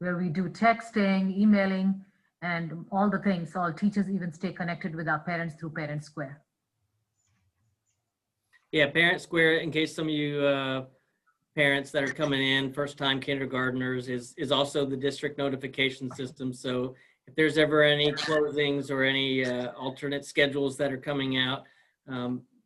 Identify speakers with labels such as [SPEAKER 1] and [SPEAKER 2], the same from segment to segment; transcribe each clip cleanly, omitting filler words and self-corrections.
[SPEAKER 1] where we do texting, emailing, and all the things. All teachers even stay connected with our parents through Parent Square.
[SPEAKER 2] Yeah, Parent Square, in case some of you parents that are coming in, first-time kindergartners, is also the district notification system. So if there's ever any closings or any alternate schedules that are coming out,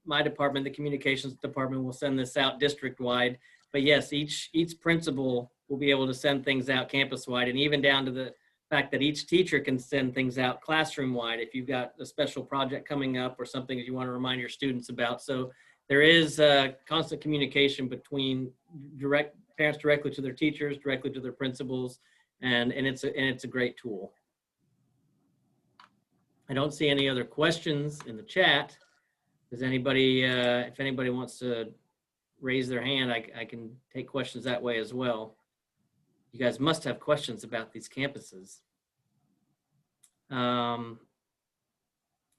[SPEAKER 2] my department, the communications department, will send this out district-wide. But yes, each principal will be able to send things out campus-wide, and even down to the fact that each teacher can send things out classroom-wide if you've got a special project coming up or something that you want to remind your students about. So there is constant communication between parents directly to their teachers, directly to their principals, and it's a great tool. I don't see any other questions in the chat. Does anybody, if anybody wants to raise their hand, I can take questions that way as well. You guys must have questions about these campuses.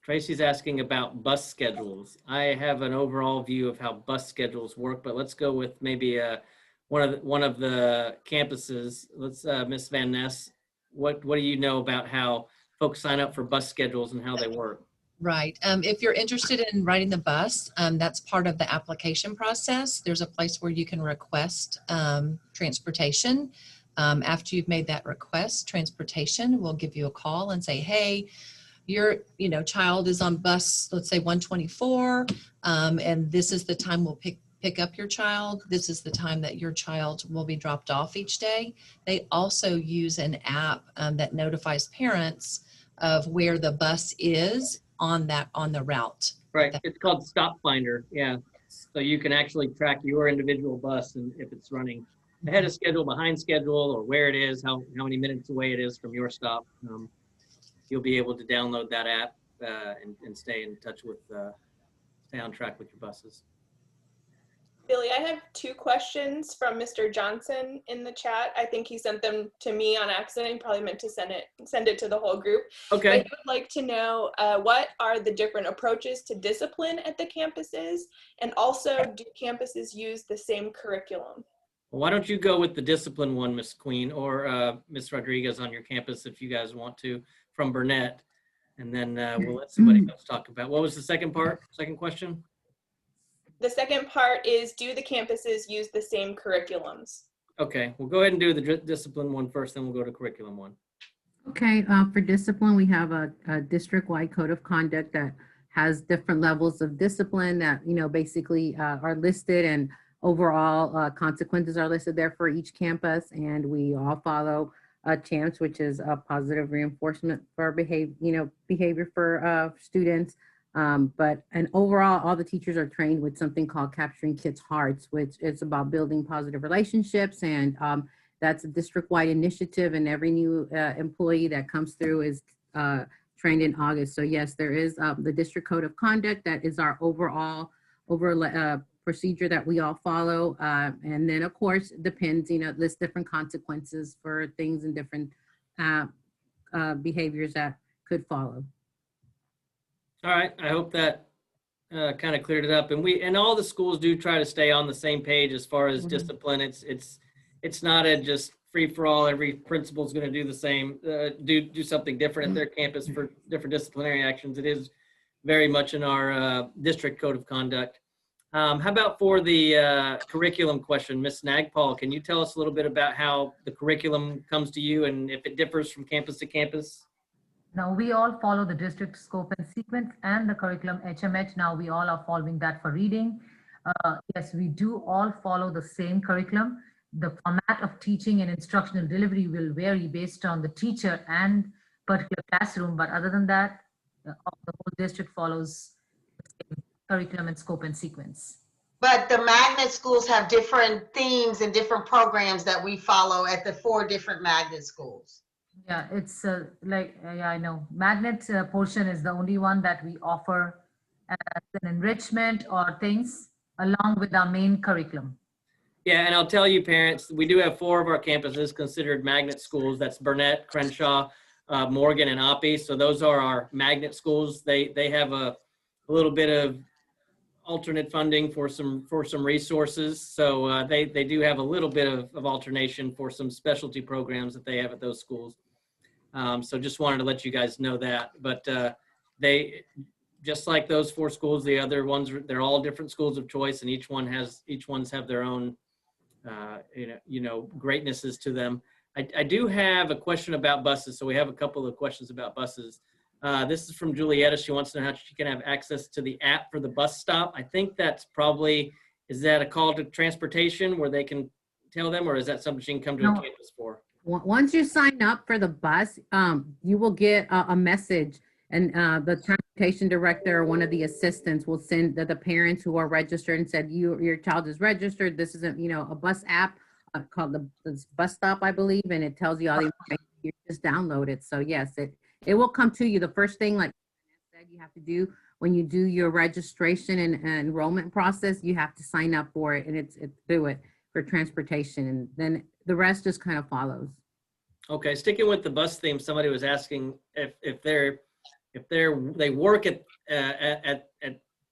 [SPEAKER 2] Tracy's asking about bus schedules. I have an overall view of how bus schedules work, but let's go with maybe one of the campuses. Let's Miss Van Ness. What do you know about how folks sign up for bus schedules and how they work?
[SPEAKER 3] Right. If you're interested in riding the bus, that's part of the application process. There's a place where you can request transportation. After you've made that request, transportation will give you a call and say, hey, your child is on bus, let's say 124, and this is the time we'll pick up your child. This is the time that your child will be dropped off each day. They also use an app that notifies parents of where the bus is on the route.
[SPEAKER 2] Right. It's called Stop Finder. Yeah. So you can actually track your individual bus and if it's running ahead of schedule, behind schedule, or where it is, how many minutes away it is from your stop. You'll be able to download that app and stay in touch with, stay on track with your buses.
[SPEAKER 4] Billy, I have 2 questions from Mr. Johnson in the chat. I think he sent them to me on accident. He probably meant to send it to the whole group.
[SPEAKER 2] Okay.
[SPEAKER 4] I would like to know what are the different approaches to discipline at the campuses, and also do campuses use the same curriculum?
[SPEAKER 2] Well, why don't you go with the discipline one, Miss Queen, or Miss Rodriguez on your campus if you guys want to, from Burnett, and then we'll let somebody else talk about. What was the second question?
[SPEAKER 4] The second part is, do the campuses use the same curriculums?
[SPEAKER 2] Okay, we'll go ahead and do the discipline one first, then we'll go to curriculum one.
[SPEAKER 5] Okay, for discipline, we have a district-wide code of conduct that has different levels of discipline that, basically are listed, and overall consequences are listed there for each campus, and we all follow CHAMPS, which is a positive reinforcement for behavior for students. And overall, all the teachers are trained with something called Capturing Kids' Hearts, which is about building positive relationships. And that's a district-wide initiative, and every new employee that comes through is trained in August. So yes, there is the district code of conduct that is our overall procedure that we all follow. And then of course, depends, lists different consequences for things and different behaviors that could follow.
[SPEAKER 2] All right, I hope that kind of cleared it up. And all the schools do try to stay on the same page as far as discipline. It's not a just free for all. Every principal is going to do the same, do something different at their campus for different disciplinary actions. It is very much in our district code of conduct. How about for the curriculum question, Ms. Nagpal, can you tell us a little bit about how the curriculum comes to you and if it differs from campus to campus?
[SPEAKER 1] Now, we all follow the district scope and sequence and the curriculum HMH. Now, we all are following that for reading. Yes, we do all follow the same curriculum. The format of teaching and instructional delivery will vary based on the teacher and particular classroom. But other than that, the whole district follows the same curriculum and scope and sequence.
[SPEAKER 6] But the magnet schools have different themes and different programs that we follow at the 4 different magnet schools.
[SPEAKER 1] Yeah, it's I know. Magnet portion is the only one that we offer as an enrichment or things along with our main curriculum.
[SPEAKER 2] Yeah, and I'll tell you parents, we do have 4 of our campuses considered magnet schools. That's Burnett, Crenshaw, Morgan, and Oppie. So those are our magnet schools. They have a little bit of alternate funding for some resources. So they do have a little bit of alternation for some specialty programs that they have at those schools. So just wanted to let you guys know that. But they, just like those 4 schools, the other ones, they're all different schools of choice, and each one's have their own greatnesses to them. I do have a question about buses. So we have a couple of questions about buses. This is from Julietta. She wants to know how she can have access to the app for the bus stop. I think that's probably, is that a call to transportation where they can tell them, or is that something she can come to a
[SPEAKER 1] No.
[SPEAKER 2] campus for?
[SPEAKER 5] Once you sign up for the bus, you will get a message, and the transportation director or one of the assistants will send the parents who are registered and said, your child is registered. This is a bus app called the bus stop, I believe, and it tells you all the information. You just download it. So yes, it will come to you. The first thing, like I said, you have to do when you do your registration and enrollment process, you have to sign up for it, and it's through it for transportation, and then the rest just kind of follows.
[SPEAKER 2] Okay, sticking with the bus theme, somebody was asking if they work at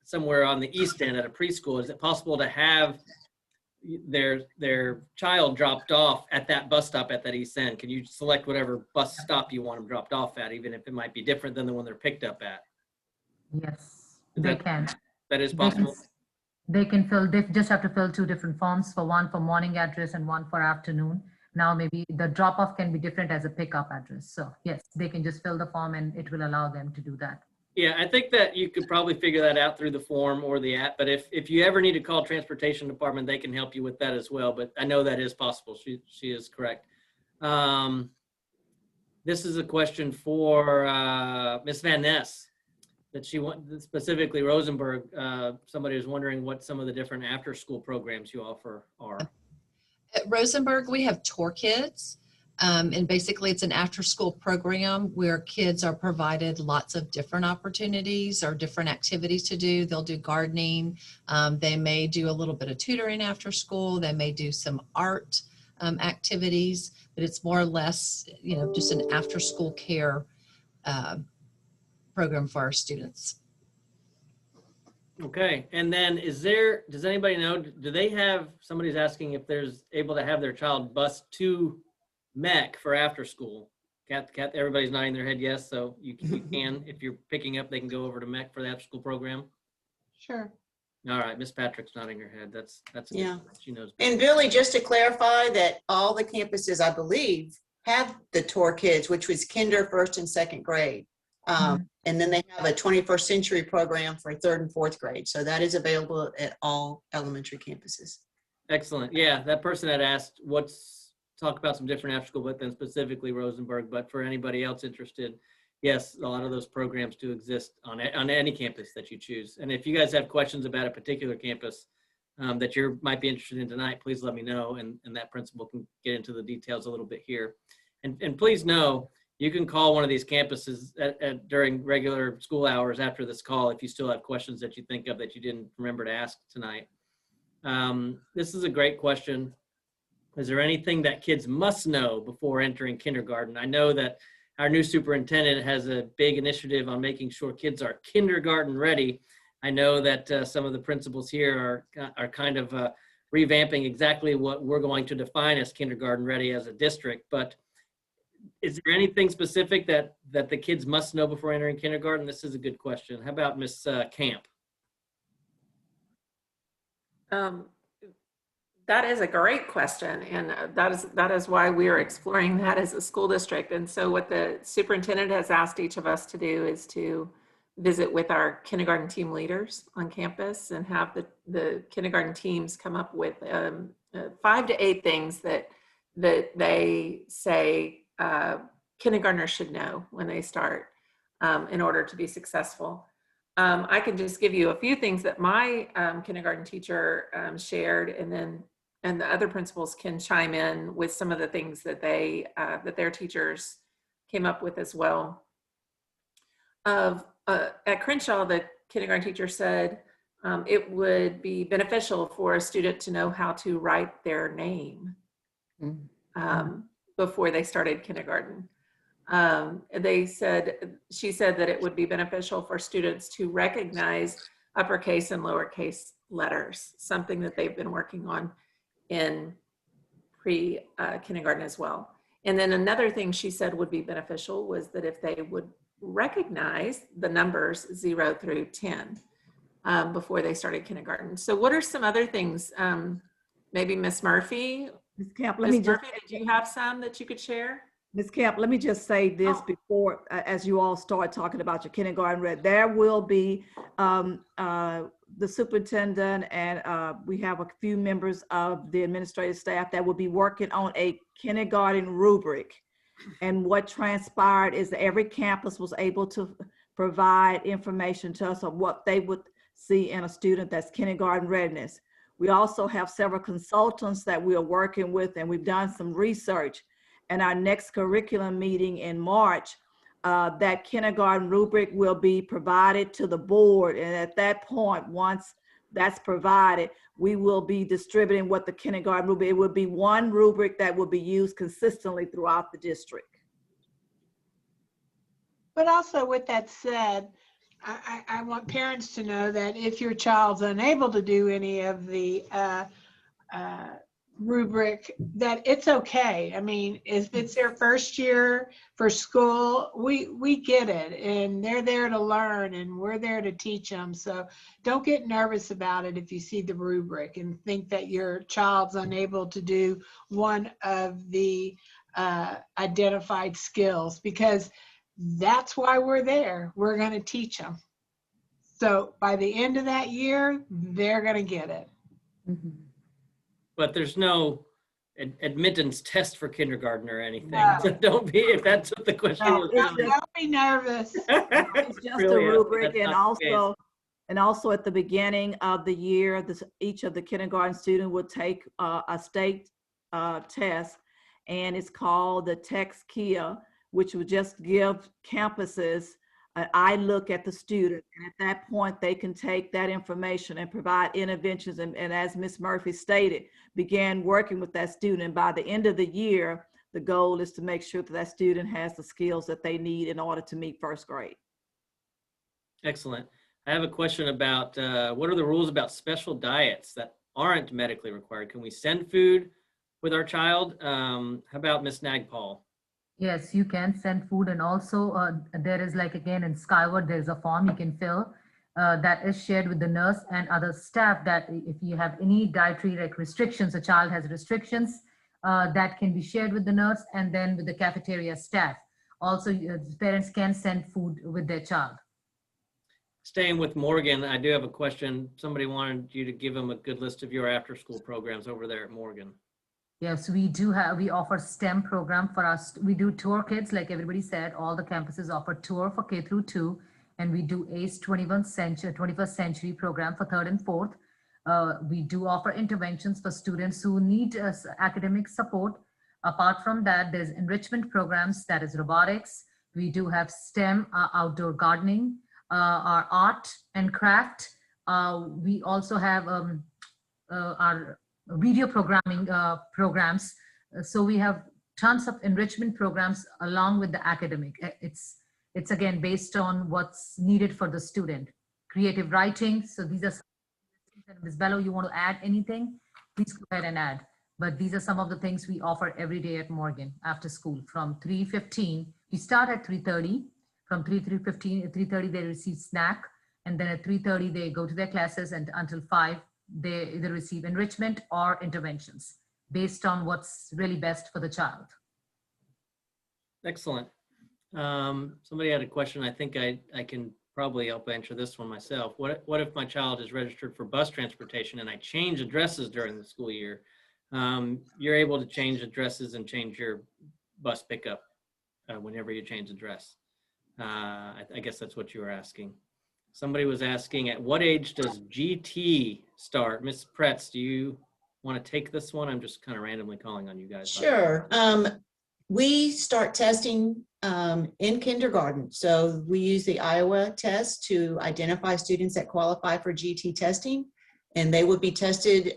[SPEAKER 2] somewhere on the east end at a preschool, is it possible to have their child dropped off at that bus stop at that east end? Can you select whatever bus stop you want them dropped off at, even if it might be different than the one they're picked up at?
[SPEAKER 1] Yes, they can.
[SPEAKER 2] That is
[SPEAKER 1] They
[SPEAKER 2] possible.
[SPEAKER 1] they just have to fill 2 different forms, for one for morning address and one for afternoon. Now maybe the drop off can be different as a pickup address. So yes, they can just fill the form and it will allow them to do that.
[SPEAKER 2] Yeah, I think that you could probably figure that out through the form or the app, but if you ever need to call transportation department, they can help you with that as well. But I know that is possible. She is correct. This is a question for Ms. Van Ness, that she wants, specifically Rosenberg. Somebody was wondering what some of the different after school programs you offer are.
[SPEAKER 3] At Rosenberg, we have Tour Kids, and basically it's an after-school program where kids are provided lots of different opportunities or different activities to do. They'll do gardening. They may do a little bit of tutoring after school. They may do some art activities, but it's more or less, just an after-school care program for our students.
[SPEAKER 2] Okay, and then does anybody know, do they have, somebody's asking if there's able to have their child bus to MEC for after school? Everybody's nodding their head yes, so you can, if you're picking up, they can go over to MEC for the after school program.
[SPEAKER 7] Sure.
[SPEAKER 2] All right, Miss Patrick's nodding her head. That's
[SPEAKER 7] Yeah.
[SPEAKER 2] she knows.
[SPEAKER 7] And Billy, just to clarify that all the campuses, I believe, have the Tour Kids, which was kinder, 1st and 2nd grade. And then they have a 21st century program for 3rd and 4th grade. So that is available at all elementary campuses.
[SPEAKER 2] Excellent. Yeah, that person had asked talk about some different after school, but then specifically Rosenberg. But for anybody else interested, yes, a lot of those programs do exist on any campus that you choose. And if you guys have questions about a particular campus that you might be interested in tonight, please let me know, and that principal can get into the details a little bit here. And please know, you can call one of these campuses during regular school hours after this call if you still have questions that you think of that you didn't remember to ask tonight. This is a great question. Is there anything that kids must know before entering kindergarten? I know that our new superintendent has a big initiative on making sure kids are kindergarten ready. I know that some of the principals here are kind of revamping exactly what we're going to define as kindergarten ready as a district, but is there anything specific that the kids must know before entering kindergarten? This is a good question. How about Miss Camp?
[SPEAKER 8] That is a great question, and that is why we are exploring that as a school district. And so what the superintendent has asked each of us to do is to visit with our kindergarten team leaders on campus and have the kindergarten teams come up with 5 to 8 things that they say kindergartners should know when they start in order to be successful. I can just give you a few things that my kindergarten teacher shared, and the other principals can chime in with some of the things that that their teachers came up with as well. At Crenshaw, the kindergarten teacher said it would be beneficial for a student to know how to write their name before they started kindergarten. She said that it would be beneficial for students to recognize uppercase and lowercase letters, something that they've been working on in pre-kindergarten as well. And then another thing she said would be beneficial was that if they would recognize the numbers 0 through 10 before they started kindergarten. So what are some other things? Maybe Miss Murphy?
[SPEAKER 9] Ms. Camp,
[SPEAKER 8] Miss Murphy, did you have some that you could share?
[SPEAKER 9] Ms. Camp, let me just say this before, as you all start talking about your kindergarten read, there will be the superintendent and we have a few members of the administrative staff that will be working on a kindergarten rubric. And what transpired is that every campus was able to provide information to us on what they would see in a student that's kindergarten readiness. We also have several consultants that we are working with, and we've done some research. And our next curriculum meeting in March, that kindergarten rubric will be provided to the board. And at that point, once that's provided, we will be distributing what the kindergarten rubric, it will be one rubric that will be used consistently throughout the district.
[SPEAKER 10] But also with that said, I want parents to know that if your child's unable to do any of the rubric, that it's okay. I mean, if it's their first year for school, we get it, and they're there to learn, and we're there to teach them. So don't get nervous about it if you see the rubric and think that your child's unable to do one of the identified skills, because that's why we're there. We're going to teach them. So by the end of that year, they're going to get it.
[SPEAKER 5] Mm-hmm.
[SPEAKER 2] But there's no admittance test for kindergarten or anything.
[SPEAKER 10] No.
[SPEAKER 2] So don't be, if that's what the question was.
[SPEAKER 10] Don't be nervous.
[SPEAKER 9] It's just
[SPEAKER 2] Really,
[SPEAKER 9] a rubric,
[SPEAKER 2] that's
[SPEAKER 9] and
[SPEAKER 2] not the
[SPEAKER 9] also at the beginning of the year, each of the kindergarten students will take a state test, and it's called the Text Kia, which would just give campuses an eye look at the student. And at that point, they can take that information and provide interventions. And as Ms. Murphy stated, began working with that student. And by the end of the year, the goal is to make sure that that student has the skills that they need in order to meet first grade.
[SPEAKER 2] Excellent. I have a question about what are the rules about special diets that aren't medically required? Can we send food with our child? How about Ms. Nagpal?
[SPEAKER 1] Yes, you can send food, and also there is, like, again in Skyward, there's a form you can fill that is shared with the nurse and other staff, that if you have any dietary restrictions, a child has restrictions, that can be shared with the nurse and then with the cafeteria staff. Also, parents can send food with their child.
[SPEAKER 2] Staying with Morgan, I do have a question. Somebody wanted you to give them a good list of your after-school programs over there at Morgan.
[SPEAKER 1] Yes, we do have, we offer STEM program for us. We do tour kids, like everybody said, all the campuses offer tour for K through 2, and we do ACE 21st century program for 3rd and 4th. We do offer interventions for students who need academic support. Apart from that, there's enrichment programs, that is robotics. We do have STEM, outdoor gardening, our art and craft. We also have our video programming programs. So we have tons of enrichment programs along with the academic. It's again based on what's needed for the student. Creative writing. So these are some, Ms. Bello, you want to add anything? Please go ahead and add. But these are some of the things we offer every day at Morgan after school from 3:15. We start at 3:30. From 3:30 they receive snack, and then at 3:30 they go to their classes, and until 5 they either receive enrichment or interventions based on what's really best for the child.
[SPEAKER 2] Excellent. Somebody had a question. I think I can probably help answer this one myself. What if my child is registered for bus transportation and I change addresses during the school year? You're able to change addresses and change your bus pickup whenever you change address. I guess that's what you were asking. Somebody was asking, at what age does GT start? Ms. Pretz, do you want to take this one? I'm just kind of randomly calling on you guys.
[SPEAKER 7] Sure. We start testing in kindergarten. So we use the Iowa test to identify students that qualify for GT testing, and they would be tested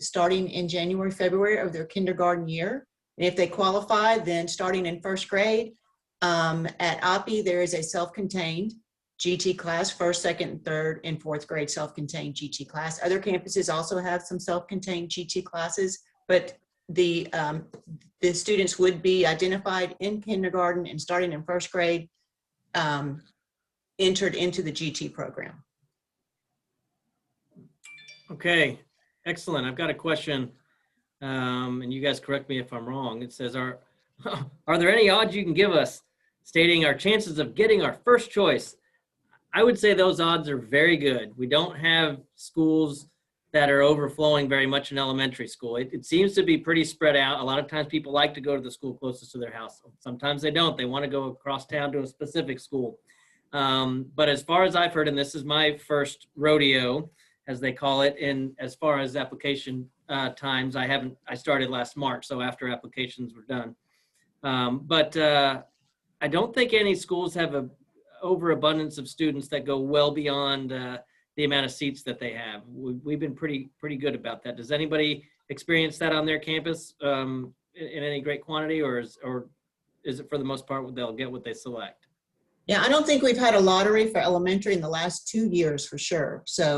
[SPEAKER 7] starting in January, February of their kindergarten year. And if they qualify, then starting in first grade, at OPI, there is a self-contained GT class, first, second, third, and fourth grade self-contained GT class. Other campuses also have some self-contained GT classes, but the students would be identified in kindergarten and starting in first grade, entered into the GT program.
[SPEAKER 2] Okay, excellent. I've got a question, and you guys correct me if I'm wrong. It says, are there any odds you can give us stating our chances of getting our first choice? I would say those odds are very good. We don't have schools that are overflowing very much in elementary school. It seems to be pretty spread out. A lot of times people like to go to the school closest to their house. Sometimes they don't. They want to go across town to a specific school. But as far as I've heard, and this is my first rodeo, as they call it, in as far as application times, I started last March, so after applications were done. But I don't think any schools have a overabundance of students that go well beyond the amount of seats that they have. We've been pretty good about that. Does anybody experience that on their campus in any great quantity, or is it for the most part they'll get what they select?
[SPEAKER 7] Yeah, I don't think we've had a lottery for elementary in the last 2 years for sure. So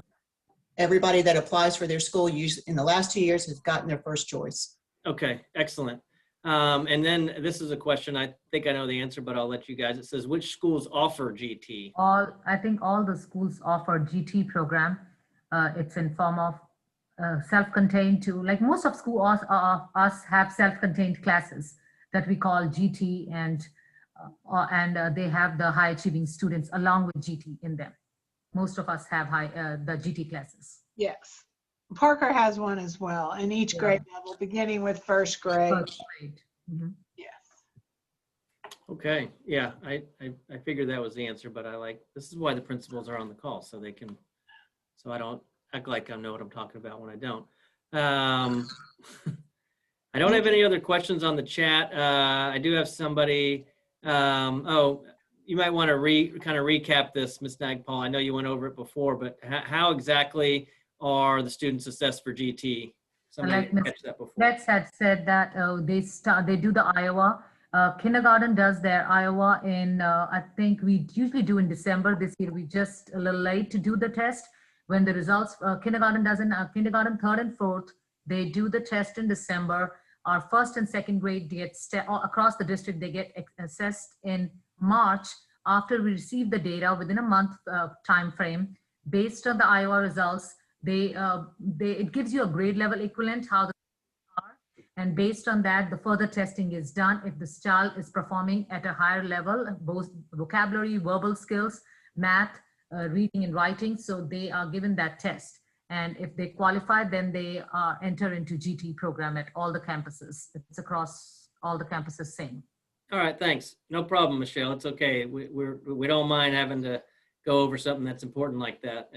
[SPEAKER 7] everybody that applies for their school in the last 2 years has gotten their first choice.
[SPEAKER 2] Okay, excellent. And then this is a question, I think I know the answer, but I'll let you guys. It says, which schools offer GT?
[SPEAKER 1] I think all the schools offer GT program. It's in form of self-contained too. Like most of schools us have self-contained classes that we call GT, and they have the high achieving students along with GT in them. Most of us have the GT classes.
[SPEAKER 10] Yes. Parker has one as well in each grade level, beginning with first grade.
[SPEAKER 1] First grade. Mhm.
[SPEAKER 10] Yes.
[SPEAKER 2] Okay, yeah, I figured that was the answer, but this is why the principals are on the call, so I don't act like I know what I'm talking about when I don't. I don't have any other questions on the chat. I do have somebody, you might want to kind of recap this, Ms. Nagpal. I know you went over it before, but how exactly are the students assessed for GT? Somebody didn't catch that before.
[SPEAKER 1] Lex had said that they do the Iowa. Kindergarten does their Iowa in, I think we usually do in December. This year we just a little late to do the test. When the results, kindergarten does in kindergarten 3rd and 4th, they do the test in December. Our 1st and 2nd grade gets across the district, they get assessed in March after we receive the data within a month time frame. Based on the Iowa results, it gives you a grade level equivalent how the are, and based on that the further testing is done. If the child is performing at a higher level, both vocabulary, verbal skills, math, reading and writing, so they are given that test, and if they qualify, then they enter into GT program at all the campuses. It's across all the campuses same.
[SPEAKER 2] All right, thanks. No problem, Michelle. It's okay. We don't mind having to go over something that's important like that.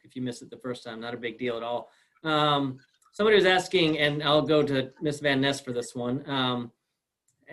[SPEAKER 2] If you miss it the first time, not a big deal at all. Somebody was asking, and I'll go to Ms. Van Ness for this one.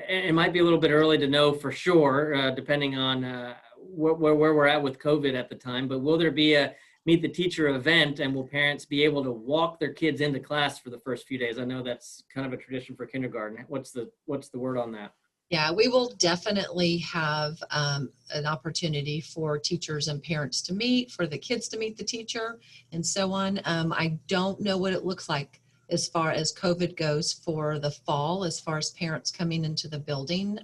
[SPEAKER 2] It might be a little bit early to know for sure, depending on where we're at with COVID at the time, but will there be a Meet the Teacher event, and will parents be able to walk their kids into class for the first few days? I know that's kind of a tradition for kindergarten. What's the word on that?
[SPEAKER 3] Yeah, we will definitely have an opportunity for teachers and parents to meet, for the kids to meet the teacher, and so on. I don't know what it looks like as far as COVID goes for the fall, as far as parents coming into the building.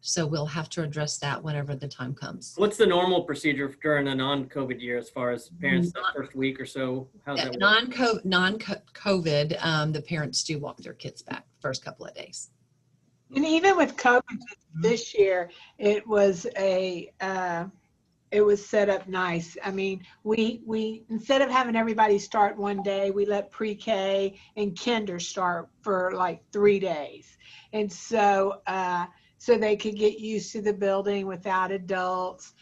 [SPEAKER 3] So we'll have to address that whenever the time comes.
[SPEAKER 2] What's the normal procedure during a non-COVID year as far as parents that first week or so? How's that work?
[SPEAKER 3] Non-COVID, the parents do walk their kids back first couple of days.
[SPEAKER 10] And even with COVID this year, it was set up nice. I mean, we instead of having everybody start one day, we let pre-K and kinder start for like 3 days, and so they could get used to the building without adults.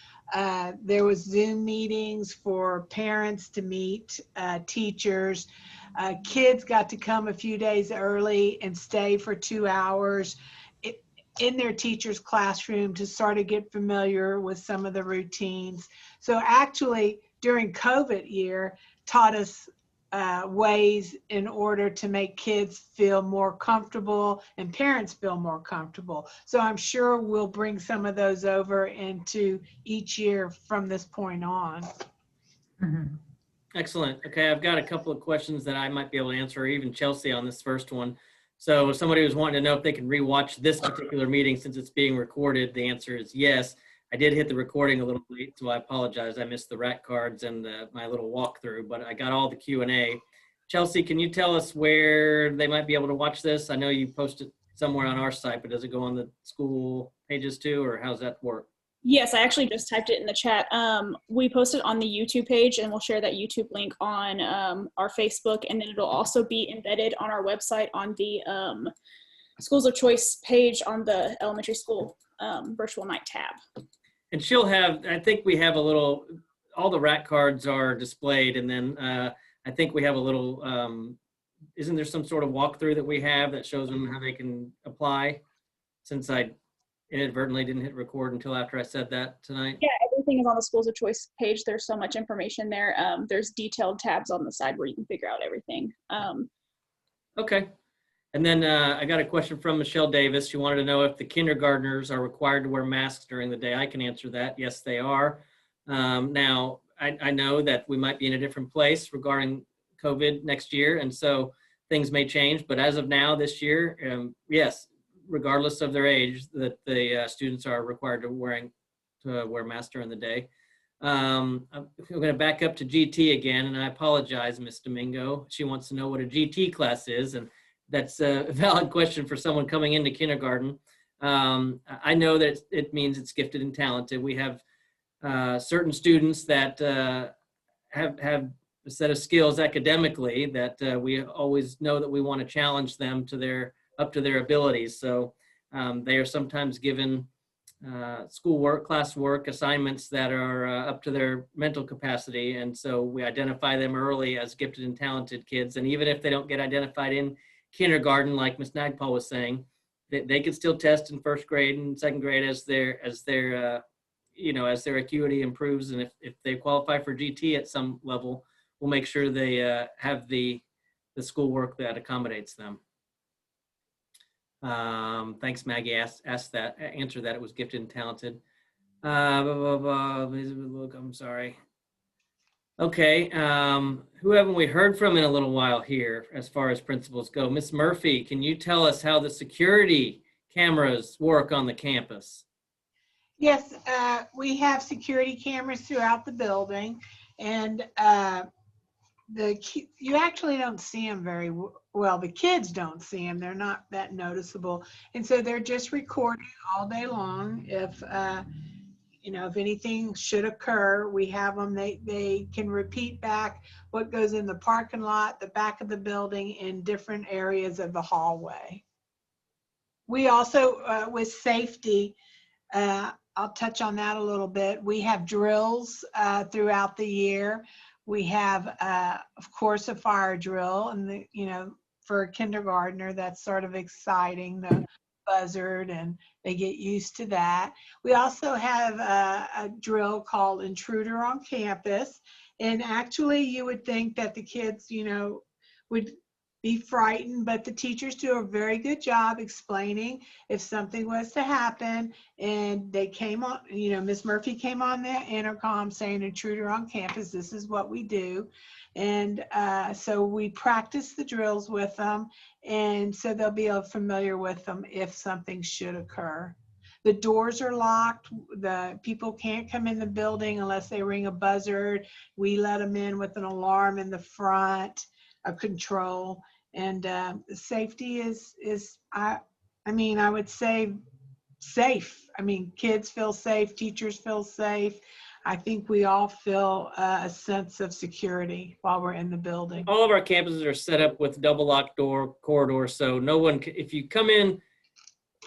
[SPEAKER 10] There was Zoom meetings for parents to meet teachers. Kids got to come a few days early and stay for 2 hours in their teacher's classroom to sort of get familiar with some of the routines. So actually, during COVID year, taught us ways in order to make kids feel more comfortable and parents feel more comfortable. So I'm sure we'll bring some of those over into each year from this point on.
[SPEAKER 1] Mhm.
[SPEAKER 2] Excellent. Okay, I've got a couple of questions that I might be able to answer, or even Chelsea on this first one. So somebody was wanting to know if they can rewatch this particular meeting since it's being recorded. The answer is yes. I did hit the recording a little late, so I apologize. I missed the rat cards and my little walkthrough, but I got all the Q&A. Chelsea, can you tell us where they might be able to watch this? I know you posted somewhere on our site, but does it go on the school pages too, or how's that work?
[SPEAKER 11] Yes, I actually just typed it in the chat. We posted on the YouTube page, and we'll share that YouTube link on our Facebook, and then it'll also be embedded on our website on the Schools of Choice page on the elementary school virtual night tab.
[SPEAKER 2] And she'll have, I think we have a little, all the rat cards are displayed, and then I think we have a little, isn't there some sort of walkthrough that we have that shows them how they can apply? Since I inadvertently didn't hit record until after I said that tonight.
[SPEAKER 11] Yeah, everything is on the Schools of Choice page. There's so much information there. There's detailed tabs on the side where you can figure out everything.
[SPEAKER 2] Okay. And then I got a question from Michelle Davis. She wanted to know if the kindergartners are required to wear masks during the day. I can answer that. Yes, they are. Now, I know that we might be in a different place regarding COVID next year, and so things may change. But as of now, this year, yes, regardless of their age, that the students are required to wear masks during the day. I'm going to back up to GT again, and I apologize, Ms. Domingo. She wants to know what a GT class is, and that's a valid question for someone coming into kindergarten. I know that it means it's gifted and talented. We have certain students that have a set of skills academically that we always know that we want to challenge them to up to their abilities. So they are sometimes given schoolwork, classwork, assignments that are up to their mental capacity. And so we identify them early as gifted and talented kids. And even if they don't get identified in kindergarten, like Ms. Nagpal was saying, they can still test in first grade and second grade as their acuity improves. And if they qualify for GT at some level, we'll make sure they have the schoolwork that accommodates them. Thanks, Maggie. Answer that. It was gifted and talented. Look, I'm sorry. Okay. Who haven't we heard from in a little while here as far as principals go? Miss Murphy, can you tell us how the security cameras work on the campus?
[SPEAKER 10] Yes, we have security cameras throughout the building, and you actually don't see them very well. The kids don't see them. They're not that noticeable. And so they're just recording all day long. If anything should occur, we have them. They can repeat back what goes in the parking lot, the back of the building, in different areas of the hallway. We also, with safety, I'll touch on that a little bit. We have drills throughout the year. We have, of course, a fire drill, and for a kindergartner, that's sort of exciting, the buzzard, and they get used to that. We also have a drill called Intruder on Campus, and actually, you would think that the kids, would be frightened, but the teachers do a very good job explaining if something was to happen. And they came on, Miss Murphy came on the intercom saying, "Intruder on campus, this is what we do." And so we practice the drills with them, and so they'll be familiar with them if something should occur. The doors are locked. The people can't come in the building unless they ring a buzzard. We let them in with an alarm in the front, a control. And safety is I would say safe. Kids feel safe, teachers feel safe. I think we all feel a sense of security while we're in the building.
[SPEAKER 2] All of our campuses are set up with double locked door corridors, so no one, if you come in,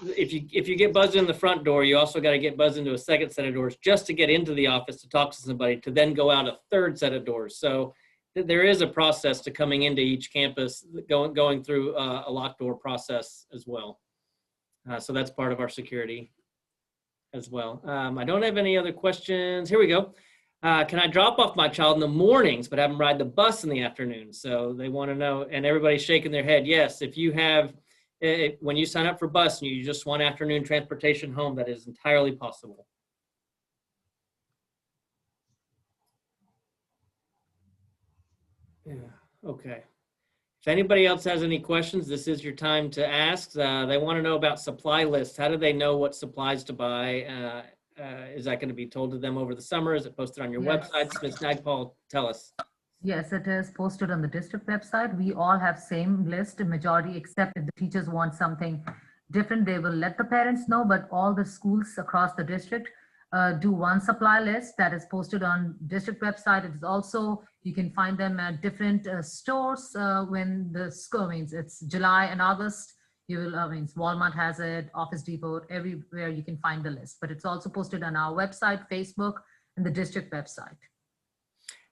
[SPEAKER 2] if you get buzzed in the front door, you also got to get buzzed into a second set of doors just to get into the office to talk to somebody, to then go out a third set of doors. So there is a process to coming into each campus, going through a locked door process as well. So that's part of our security as well. I don't have any other questions. Here we go. can I drop off my child in the mornings, but have them ride the bus in the afternoon? So they want to know, and everybody's shaking their head. Yes, if you have, when you sign up for bus and you just want afternoon transportation home, that is entirely possible. Yeah, okay. If anybody else has any questions, this is your time to ask. They want to know about supply lists. How do they know what supplies to buy? Is that going to be told to them over the summer? Is it posted on your
[SPEAKER 1] Yes.
[SPEAKER 2] website? Ms. Nagpal, tell us.
[SPEAKER 1] Yes, it is posted on the district website. We all have same list, majority, except if the teachers want something different, they will let the parents know, but all the schools across the district do one supply list that is posted on district website. It is also, you can find them at different stores when the school means it's July and August. You will, means Walmart has it, Office Depot, everywhere you can find the list, but it's also posted on our website, Facebook, and the district website.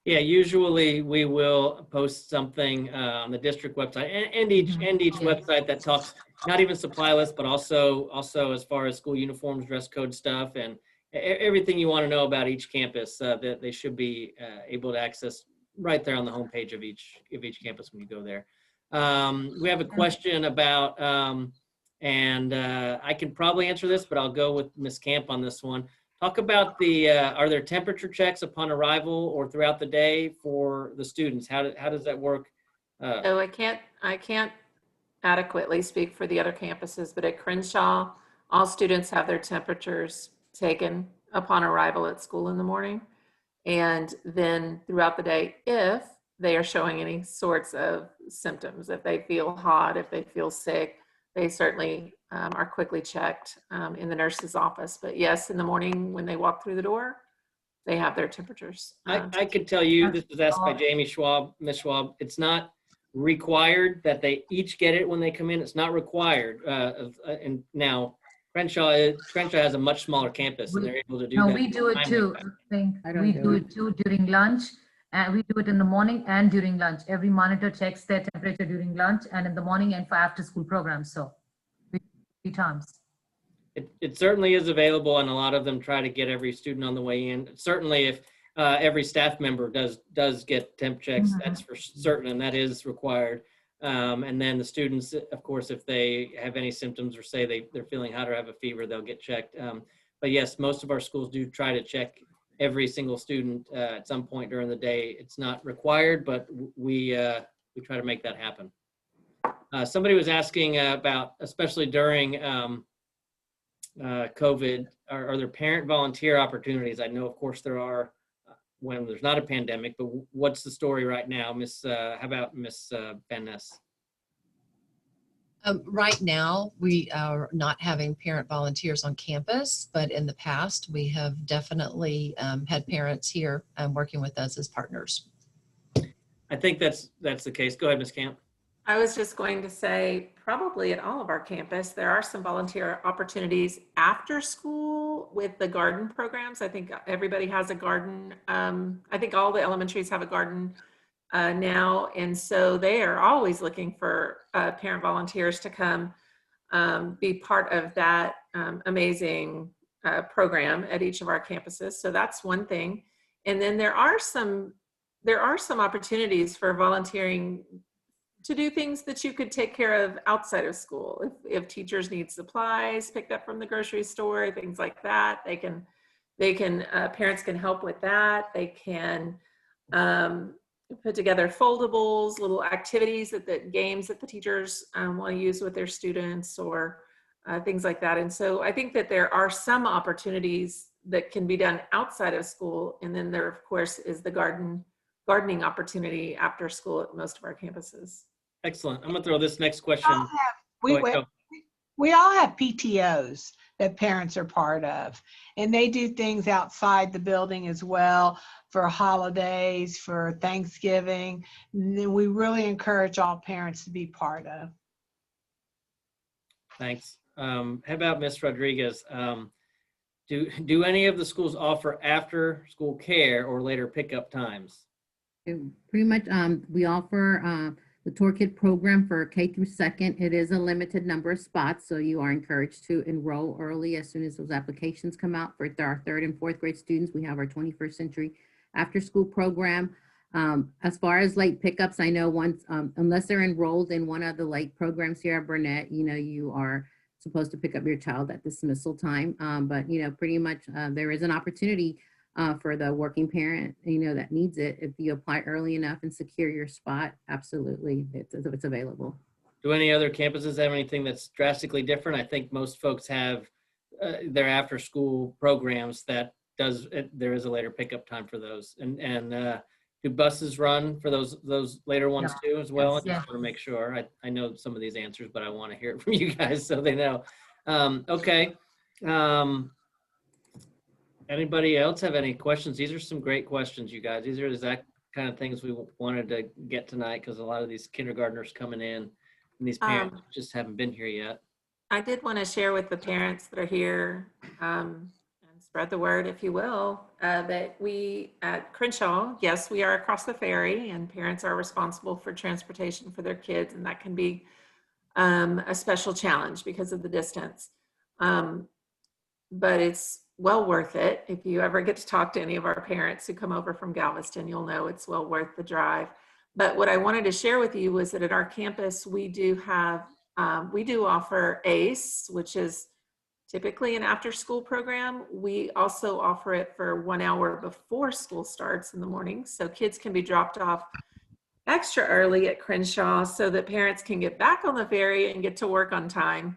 [SPEAKER 2] Yeah, usually we will post something on the district website and each website that talks not even supply list, but also as far as school uniforms, dress code stuff, and everything you want to know about each campus that they should be able to access right there on the homepage of each campus when you go there. We have a question about, and I can probably answer this, but I'll go with Ms. Camp on this one. Talk about the, are there temperature checks upon arrival or throughout the day for the students? How does that work?
[SPEAKER 8] So I can't adequately speak for the other campuses, but at Crenshaw, all students have their temperatures taken upon arrival at school in the morning. And then throughout the day, if they are showing any sorts of symptoms, if they feel hot, if they feel sick, they certainly are quickly checked in the nurse's office. But yes, in the morning when they walk through the door, they have their temperatures.
[SPEAKER 2] I could tell you, this was asked by Jamie Schwab, Ms. Schwab, it's not required that they each get it when they come in. It's not required. And now Crenshaw has a much smaller campus and they're able to do that.
[SPEAKER 1] No, we do it too. We do it too during lunch. And we do it in the morning and during lunch. Every monitor checks their temperature during lunch and in the morning and for after school programs. So we do it 3 times.
[SPEAKER 2] It certainly is available, and a lot of them try to get every student on the way in. Certainly if every staff member does get temp checks, that's for certain, and that is required. And then the students, of course, if they have any symptoms or say they're feeling hot or have a fever, they'll get checked. But yes, most of our schools do try to check every single student at some point during the day. It's not required, but we try to make that happen. Somebody was asking about, especially during COVID, are there parent volunteer opportunities? I know, of course, there are when there's not a pandemic, but what's the story right now? How about Miss Van Ness?
[SPEAKER 3] Right now, we are not having parent volunteers on campus, but in the past, we have definitely had parents here working with us as partners.
[SPEAKER 2] I think that's the case. Go ahead, Ms. Camp.
[SPEAKER 8] I was just going to say, probably at all of our campus, there are some volunteer opportunities after school with the garden programs. I think everybody has a garden. I think all the elementaries have a garden now. And so they are always looking for parent volunteers to come be part of that amazing program at each of our campuses. So that's one thing. And then there are some opportunities for volunteering to do things that you could take care of outside of school. If teachers need supplies picked up from the grocery store, things like that, parents can help with that. They can put together foldables, little activities games that the teachers want to use with their students, or things like that. And so I think that there are some opportunities that can be done outside of school. And then there, of course, is the gardening opportunity after school at most of our campuses.
[SPEAKER 2] Excellent. I'm going to throw this next question.
[SPEAKER 10] We all have PTOs that parents are part of, and they do things outside the building as well for holidays, for Thanksgiving. And we really encourage all parents to be part of.
[SPEAKER 2] Thanks. How about Ms. Rodriguez? Do any of the schools offer after school care or later pickup times?
[SPEAKER 5] Pretty much, we offer the toolkit program for K through 2nd. It is a limited number of spots, so you are encouraged to enroll early as soon as those applications come out. For our 3rd and 4th grade students, we have our 21st Century after school program. As far as late pickups, I know once, unless they're enrolled in one of the late programs here at Burnett, you know, you are supposed to pick up your child at dismissal time. But, you know, pretty much there is an opportunity for the working parent, you know, that needs it. If you apply early enough and secure your spot, absolutely, it's available.
[SPEAKER 2] Do any other campuses have anything that's drastically different? I think most folks have their after school programs that there is a later pickup time for those. And do buses run for those later ones too as well?
[SPEAKER 1] Yes,
[SPEAKER 2] I just want to make sure. I know some of these answers, but I want to hear it from you guys so they know. Okay. Anybody else have any questions? These are some great questions, you guys. These are the exact kind of things we wanted to get tonight, because a lot of these kindergartners coming in and these parents just haven't been here yet.
[SPEAKER 8] I did want to share with the parents that are here and spread the word, if you will, that we at Crenshaw, yes, we are across the ferry, and parents are responsible for transportation for their kids, and that can be a special challenge because of the distance. But it's well worth it. If you ever get to talk to any of our parents who come over from Galveston, you'll know it's well worth the drive. But what I wanted to share with you was that at our campus, we do offer ACE, which is typically an after-school program. We also offer it for 1 hour before school starts in the morning. So kids can be dropped off extra early at Crenshaw so that parents can get back on the ferry and get to work on time.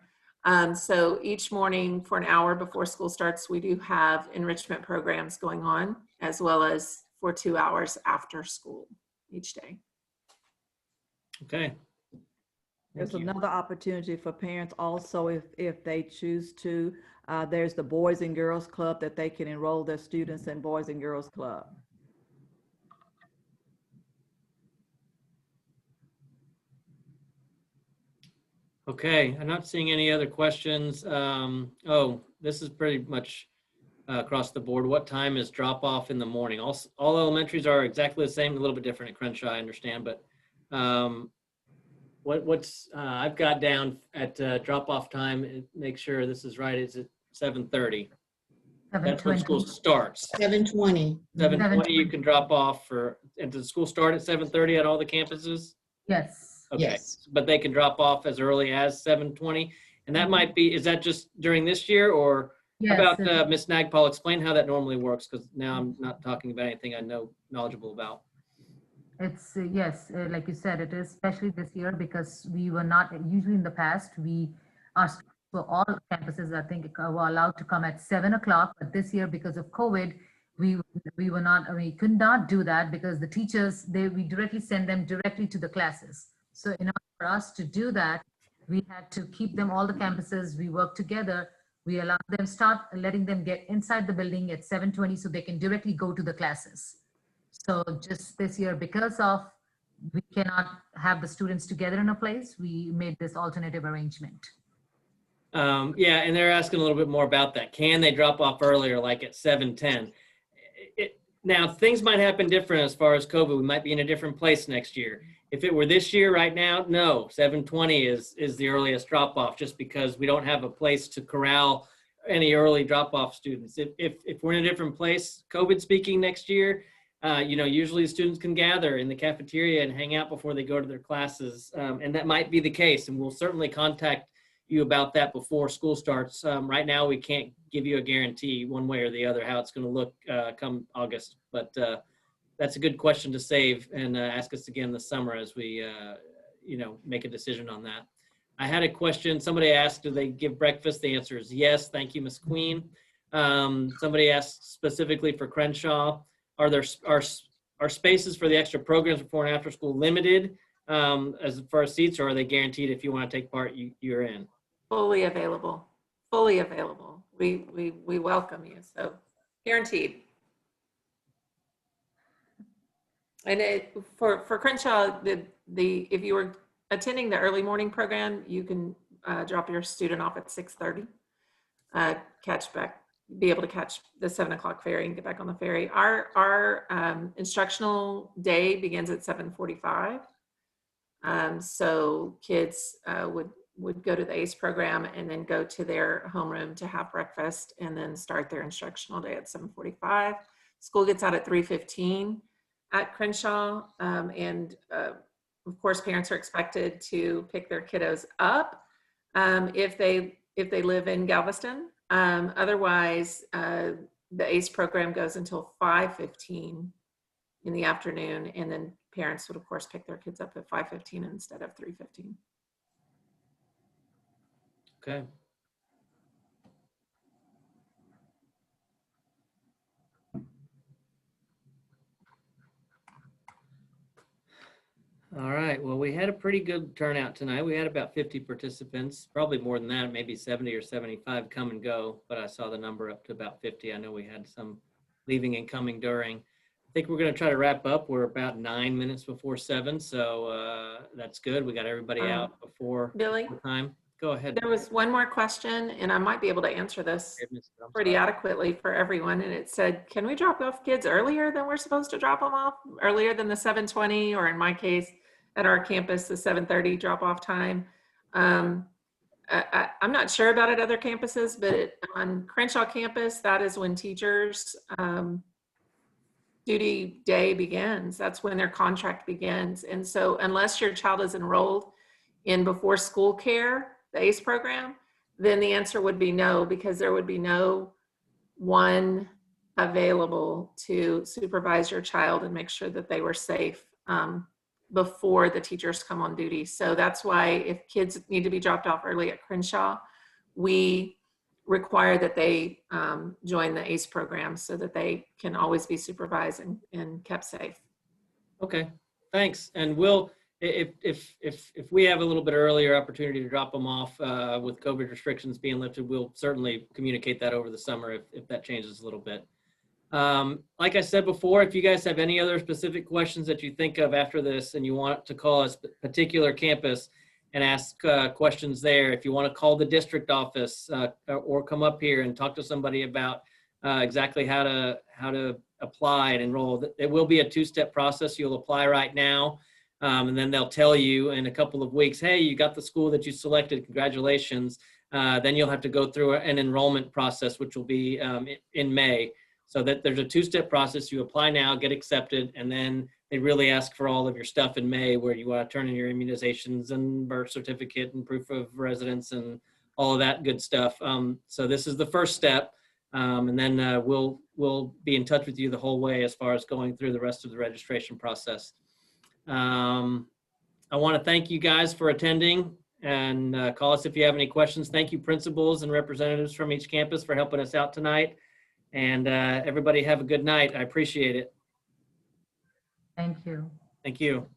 [SPEAKER 8] So each morning for 1 hour before school starts, we do have enrichment programs going on, as well as for 2 hours after school each day.
[SPEAKER 2] Okay.
[SPEAKER 9] There's another opportunity for parents also if they choose to. There's the Boys and Girls Club that they can enroll their students in Boys and Girls Club.
[SPEAKER 2] Okay, I'm not seeing any other questions. Oh, this is pretty much across the board. What time is drop off in the morning? All elementaries are exactly the same, a little bit different at Crenshaw, I understand, but what's I've got down at drop off time, make sure this is right, is it 7:30? That's when school starts.
[SPEAKER 6] 7:20.
[SPEAKER 2] 7:20 you can drop off and does school start at 7:30 at all the campuses?
[SPEAKER 1] Yes.
[SPEAKER 2] Okay,
[SPEAKER 6] Yes.
[SPEAKER 2] but they can drop off as early as 7:20, and that might be, is that just during this year, or
[SPEAKER 1] Yes.
[SPEAKER 2] how about Ms. Nagpal, explain how that normally works, because now I'm not talking about anything I know knowledgeable about.
[SPEAKER 1] It's yes, like you said, it is especially this year because we were not usually in the past. So all campuses, I think, were allowed to come at 7 o'clock, but this year because of COVID, we could not do that because the teachers we directly send them directly to the classes. So in order for us to do that, we had to keep them all the campuses. We work together. We allowed them letting them get inside the building at 7:20 so they can directly go to the classes. So just this year, because we cannot have the students together in a place, we made this alternative arrangement.
[SPEAKER 2] Yeah, and they're asking a little bit more about that. Can they drop off earlier, like at 7:10? Now, things might happen different as far as COVID. We might be in a different place next year. If it were this year right now, no, 7:20 is the earliest drop off, just because we don't have a place to corral any early drop off students. If we're in a different place, COVID speaking, next year, usually students can gather in the cafeteria and hang out before they go to their classes. And that might be the case. And we'll certainly contact you about that before school starts. Right now, we can't give you a guarantee one way or the other how it's going to look come August. But that's a good question to save and ask us again this summer as we, make a decision on that. I had a question. Somebody asked, do they give breakfast? The answer is yes. Thank you, Ms. Queen. Somebody asked specifically for Crenshaw, are spaces for the extra programs before and after school limited as far as seats, or are they guaranteed if you want to take part, you're in?
[SPEAKER 8] Fully available, fully available. We welcome you, so guaranteed. And for Crenshaw, if you were attending the early morning program, you can drop your student off at 6:30, be able to catch the 7 o'clock ferry and get back on the ferry. Our instructional day begins at 7:45. So kids would go to the ACE program and then go to their homeroom to have breakfast and then start their instructional day at 7:45. School gets out at 3:15 at Crenshaw. Of course, parents are expected to pick their kiddos up if they live in Galveston. Otherwise, the ACE program goes until 5:15 in the afternoon, and then parents would, of course, pick their kids up at 5:15 instead of 3:15.
[SPEAKER 2] Okay. All right, well, we had a pretty good turnout tonight. We had about 50 participants, probably more than that, maybe 70 or 75 come and go, but I saw the number up to about 50. I know we had some leaving and coming during. I think we're going to try to wrap up. We're about 9 minutes before 7, so that's good. We got everybody out before
[SPEAKER 8] Billy?
[SPEAKER 2] time. Go ahead.
[SPEAKER 8] There was one more question, and I might be able to answer this pretty adequately for everyone. And it said, can we drop off kids earlier than we're supposed to drop them off? Earlier than the 7:20, or in my case, at our campus, the 7:30 drop-off time. I'm not sure about at other campuses, but on Crenshaw campus, that is when teachers' duty day begins. That's when their contract begins. And so unless your child is enrolled in before school care, the ACE program, then the answer would be no, because there would be no one available to supervise your child and make sure that they were safe before the teachers come on duty. So that's why if kids need to be dropped off early at Crenshaw, we require that they join the ACE program so that they can always be supervised and kept safe.
[SPEAKER 2] Okay, thanks. And we'll, if we have a little bit earlier opportunity to drop them off with COVID restrictions being lifted, we'll certainly communicate that over the summer if that changes a little bit. Like I said before, if you guys have any other specific questions that you think of after this and you want to call a particular campus and ask questions there, if you want to call the district office or come up here and talk to somebody about exactly how to apply and enroll, it will be a two-step process. You'll apply right now, and then they'll tell you in a couple of weeks, hey, you got the school that you selected, congratulations. Then you'll have to go through an enrollment process, which will be in May. So that there's a two-step process. You apply now, get accepted, and then they really ask for all of your stuff in May, where you want to turn in your immunizations and birth certificate and proof of residence and all of that good stuff. So this is the first step, and then we'll be in touch with you the whole way as far as going through the rest of the registration process. I want to thank you guys for attending, and call us if you have any questions. Thank you, principals and representatives from each campus, for helping us out tonight. And everybody have a good night. I appreciate it.
[SPEAKER 1] Thank you.
[SPEAKER 2] Thank you.